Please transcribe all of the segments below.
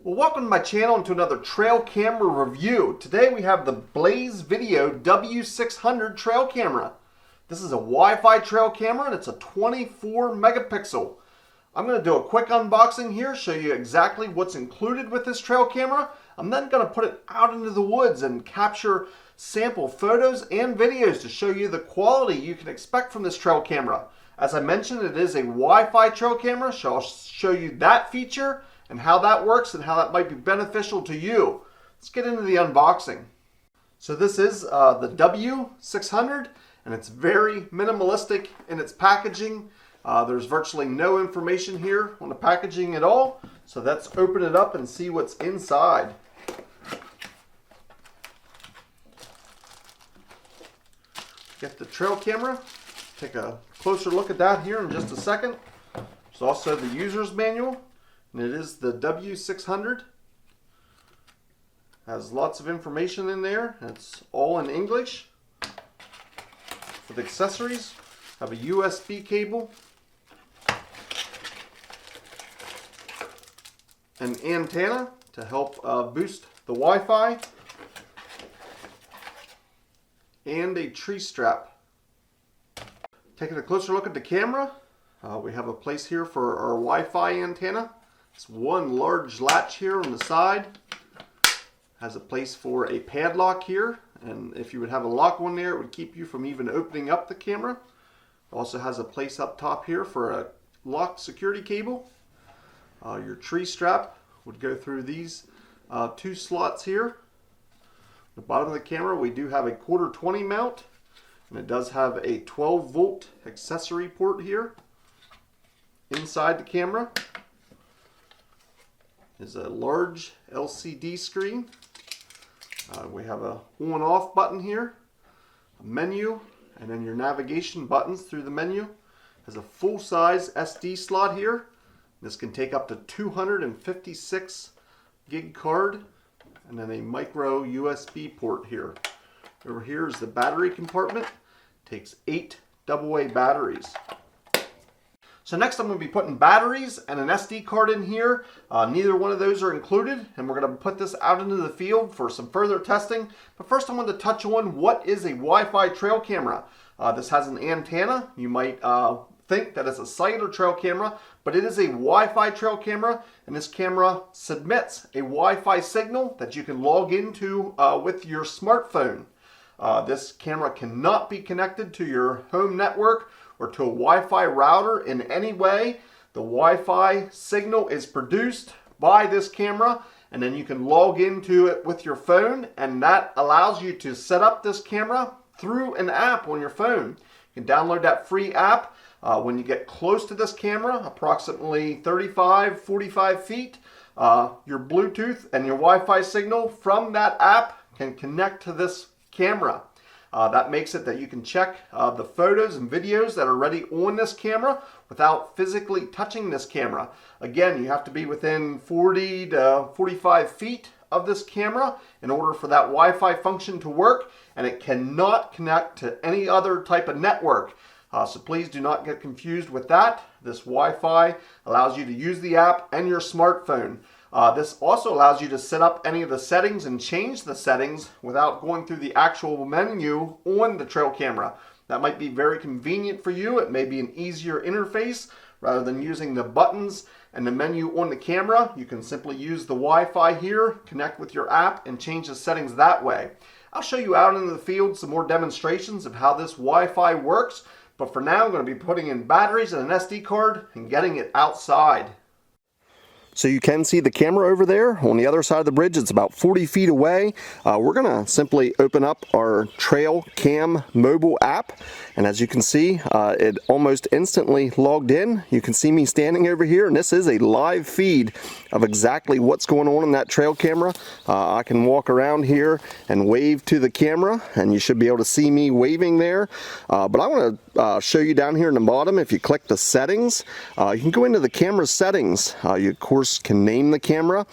Well, welcome to my channel and to another trail camera review. Today we have the Blaze Video W600 trail camera. This is a Wi-Fi trail camera and it's a 24 megapixel. I'm going to do a quick unboxing here, show you exactly what's included with this trail camera. I'm then going to put it out into the woods and capture sample photos and videos to show you the quality you can expect from this trail camera. As I mentioned, it is a Wi-Fi trail camera, so I'll show you that feature and how that works and how that might be beneficial to you. Let's get into the unboxing. So this is the W600 and it's very minimalistic in its packaging. There's virtually no information here on the packaging at all. So let's open it up and see what's inside. Get the trail camera. Take a closer look at that here in just a second. There's also the user's manual. And it is the W600. Has lots of information in there. It's all in English. For the accessories, have a USB cable, an antenna to help boost the Wi-Fi, and a tree strap. Taking a closer look at the camera, we have a place here for our Wi-Fi antenna. It's one large latch here on the side. Has a place for a padlock here, and if you would have a lock on there, it would keep you from even opening up the camera. It also has a place up top here for a lock security cable. Your tree strap would go through these two slots here. The bottom of the camera, we do have a 1/4-20 mount, and it does have a 12-volt accessory port here. Inside the camera is a large LCD screen. We have a on-off button here, a menu, and then your navigation buttons through the menu. Has a full-size SD slot here. This can take up to 256 gig card, and then a micro USB port here. Over here is the battery compartment. Takes 8 AA batteries. So next I'm going to be putting batteries and an SD card in here. Neither one of those are included, and we're going to put this out into the field for some further testing. But first I want to touch on what is a Wi-Fi trail camera. This has an antenna. You might think that it's a cellular trail camera, but it is a Wi-Fi trail camera, and this camera submits a Wi-Fi signal that you can log into with your smartphone. This camera cannot be connected to your home network or to a Wi-Fi router in any way. The Wi-Fi signal is produced by this camera, and then you can log into it with your phone, and that allows you to set up this camera through an app on your phone. You can download that free app. When you get close to this camera, approximately 35-45 feet, your Bluetooth and your Wi-Fi signal from that app can connect to this camera. That makes it that you can check the photos and videos that are already on this camera without physically touching this camera. Again, you have to be within 40 to 45 feet of this camera in order for that Wi-Fi function to work, and it cannot connect to any other type of network. So please do not get confused with that. This Wi-Fi allows you to use the app and your smartphone. This also allows you to set up any of the settings and change the settings without going through the actual menu on the trail camera. That might be very convenient for you. It may be an easier interface. Rather than using the buttons and the menu on the camera, you can simply use the Wi-Fi here, connect with your app, and change the settings that way. I'll show you out into the field some more demonstrations of how this Wi-Fi works, but for now I'm going to be putting in batteries and an SD card and getting it outside. So you can see the camera over there on the other side of the bridge. It's about 40 feet away. We're going to simply open up our TrailCam Mobile App, and as you can see, it almost instantly logged in. You can see me standing over here, and this is a live feed of exactly what's going on in that trail camera. I can walk around here and wave to the camera, and you should be able to see me waving there. But I want to show you down here in the bottom. If you click the settings, you can go into the camera settings. You, of course, can name the camera.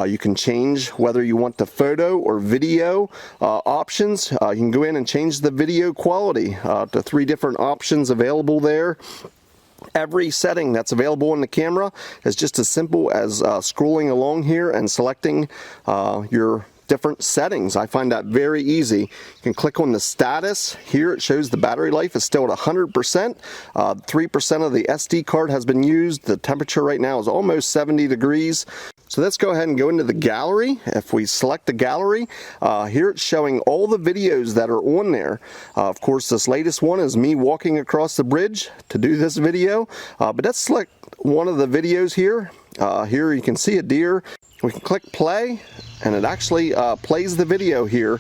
You can change whether you want the photo or video options. You can go in and change the video quality to 3 different options available there. Every setting that's available in the camera is just as simple as scrolling along here and selecting your different settings. I find that very easy. You can click on the status. Here it shows the battery life is still at 100%. 3% of the SD card has been used. The temperature right now is almost 70 degrees. So let's go ahead and go into the gallery. If we select the gallery, here it's showing all the videos that are on there. Of course, this latest one is me walking across the bridge to do this video. But let's select one of the videos here. Here you can see a deer. We can click play, and it actually plays the video here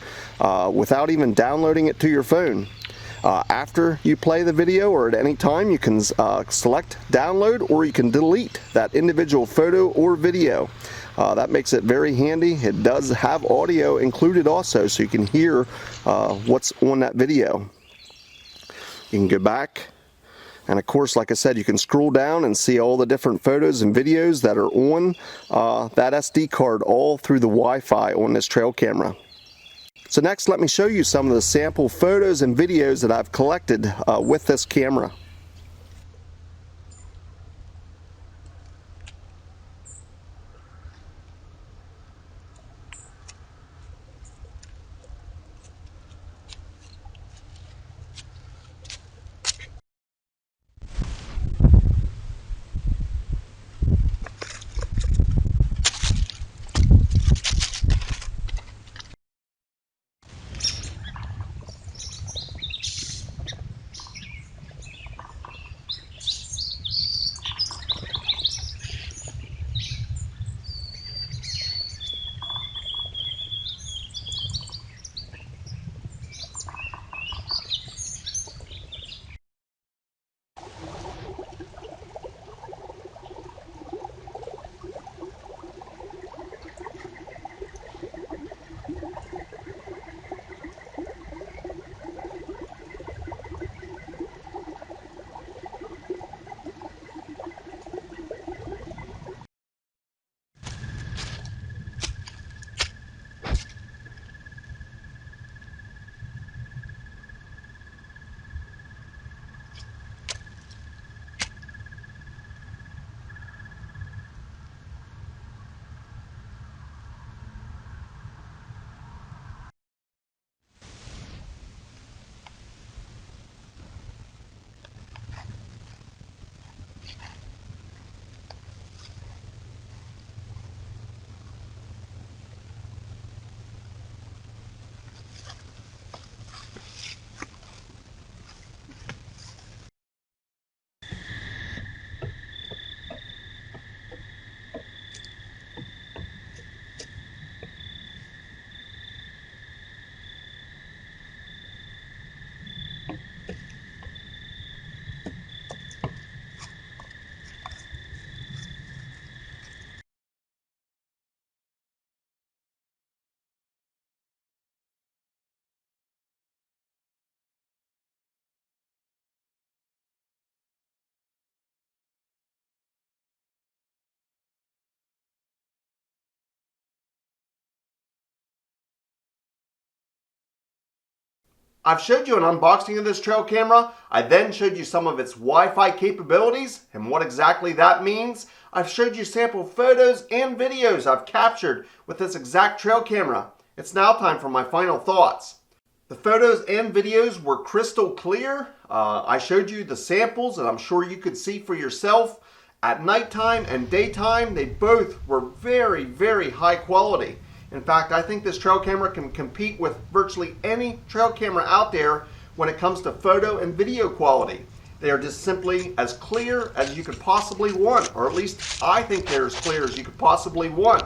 without even downloading it to your phone. After you play the video, or at any time, you can select download, or you can delete that individual photo or video. That makes it very handy. It does have audio included also, so you can hear what's on that video. You can go back, and of course, like I said, you can scroll down and see all the different photos and videos that are on that SD card, all through the Wi-Fi on this trail camera. So next, let me show you some of the sample photos and videos that I've collected with this camera. I've showed you an unboxing of this trail camera. I then showed you some of its Wi-Fi capabilities and what exactly that means. I've showed you sample photos and videos I've captured with this exact trail camera. It's now time for my final thoughts. The photos and videos were crystal clear. I showed you the samples, and I'm sure you could see for yourself. At nighttime and daytime, they both were very, very high quality. In fact, I think this trail camera can compete with virtually any trail camera out there when it comes to photo and video quality. They are just simply as clear as you could possibly want, or at least I think they're as clear as you could possibly want.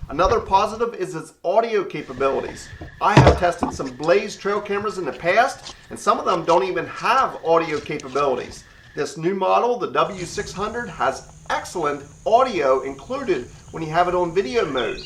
Another positive is its audio capabilities. I have tested some Blaze trail cameras in the past, and some of them don't even have audio capabilities. This new model, the W600, has excellent audio included when you have it on video mode.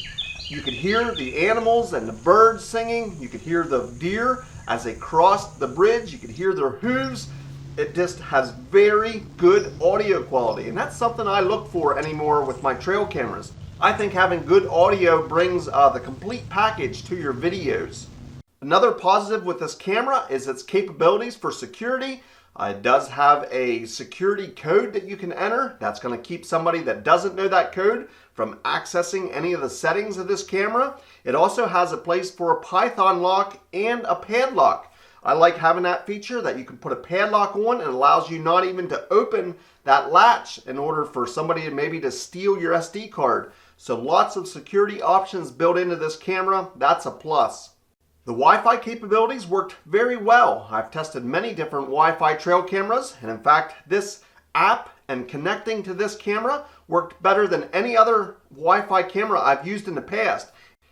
You could hear the animals and the birds singing. You could hear the deer as they crossed the bridge. You could hear their hooves. It just has very good audio quality, and that's something I look for anymore with my trail cameras. I think having good audio brings the complete package to your videos. Another positive with this camera is its capabilities for security. It does have a security code that you can enter. That's going to keep somebody that doesn't know that code from accessing any of the settings of this camera. It also has a place for a Python lock and a padlock. I like having that feature that you can put a padlock on. It allows you not even to open that latch in order for somebody maybe to steal your SD card. So lots of security options built into this camera. That's a plus. The Wi-Fi capabilities worked very well. I've tested many different Wi-Fi trail cameras, and in fact, this app and connecting to this camera worked better than any other Wi-Fi camera I've used in the past.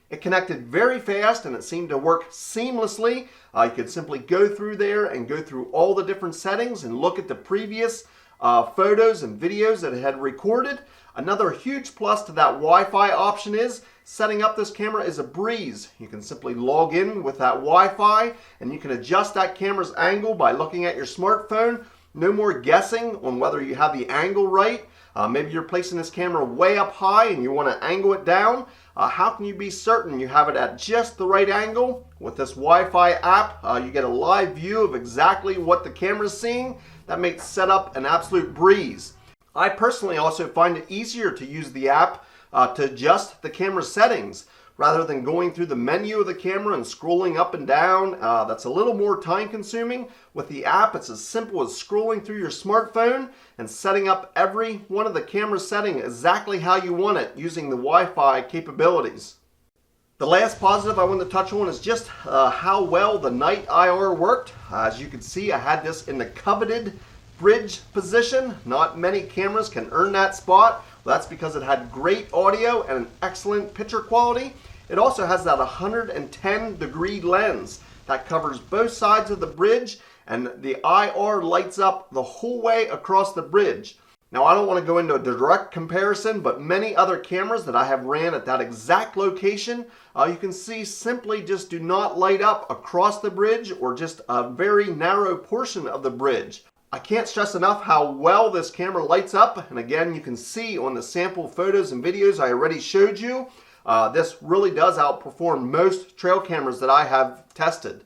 It connected very fast and it seemed to work seamlessly. You could simply go through there and go through all the different settings and look at the previous photos and videos that it had recorded. Another huge plus to that Wi-Fi option is setting up this camera is a breeze. You can simply log in with that Wi-Fi and you can adjust that camera's angle by looking at your smartphone. No more guessing on whether you have the angle right. Maybe you're placing this camera way up high and you want to angle it down. How can you be certain you have it at just the right angle? With this Wi-Fi app, you get a live view of exactly what the camera's seeing. That makes setup an absolute breeze. I personally also find it easier to use the app to adjust the camera settings rather than going through the menu of the camera and scrolling up and down. That's a little more time consuming. With the app, it's as simple as scrolling through your smartphone and setting up every one of the camera settings exactly how you want it using the Wi-Fi capabilities. The last positive I want to touch on is just how well the night IR worked. As you can see, I had this in the coveted bridge position. Not many cameras can earn that spot. Well, that's because it had great audio and an excellent picture quality. It also has that 110-degree lens that covers both sides of the bridge, and the IR lights up the whole way across the bridge. Now, I don't want to go into a direct comparison, but many other cameras that I have ran at that exact location, you can see simply just do not light up across the bridge or just a very narrow portion of the bridge. I can't stress enough how well this camera lights up, and again, you can see on the sample photos and videos I already showed you, this really does outperform most trail cameras that I have tested.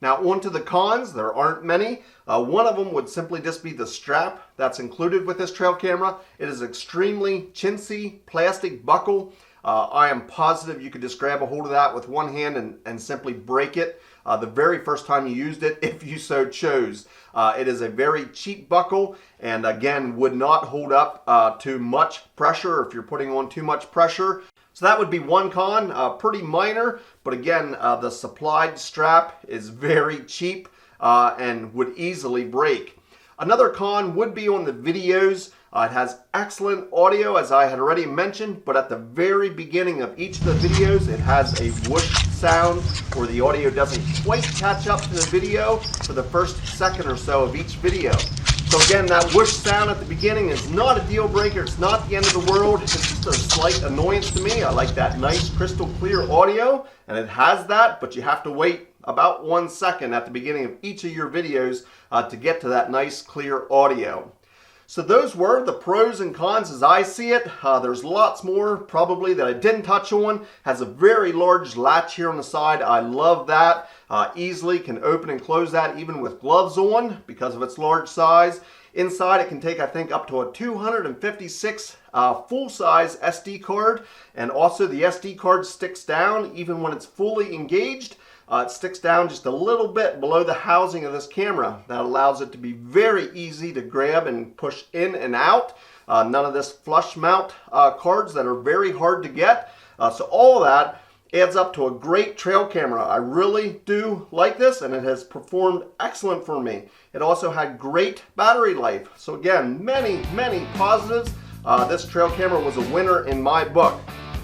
Now, on to the cons. There aren't many. One of them would simply just be the strap that's included with this trail camera. It is extremely chintzy plastic buckle. I am positive you could just grab a hold of that with one hand and simply break it the very first time you used it, if you so chose. It is a very cheap buckle and again would not hold up to much pressure if you're putting on too much pressure. So that would be one con, pretty minor, but again, the supplied strap is very cheap and would easily break. Another con would be on the videos. It has excellent audio, as I had already mentioned, but at the very beginning of each of the videos, it has a whoosh sound where the audio doesn't quite catch up to the video for the first second or so of each video. So again, that whoosh sound at the beginning is not a deal breaker. It's not the end of the world. It's just a slight annoyance to me. I like that nice crystal clear audio, and it has that, but you have to wait about 1 second at the beginning of each of your videos to get to that nice clear audio. So those were the pros and cons as I see it. There's lots more probably that I didn't touch on. Has a very large latch here on the side. I love that. Easily can open and close that even with gloves on because of its large size. Inside it can take, I think, up to a 256 full-size SD card, and also the SD card sticks down even when it's fully engaged. It sticks down just a little bit below the housing of this camera. That allows it to be very easy to grab and push in and out. None of this flush mount cards that are very hard to get. So all of that adds up to a great trail camera. I really do like this, and it has performed excellent for me. It also had great battery life. So again, many positives. This trail camera was a winner in my book.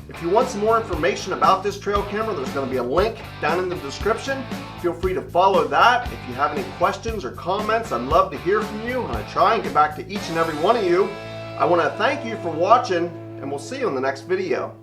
If you want some more information about this trail camera, there's going to be a link down in the description. Feel free to follow that. If you have any questions or comments, I'd love to hear from you, and I try and get back to each and every one of you. I want to thank you for watching, and we'll see you in the next video.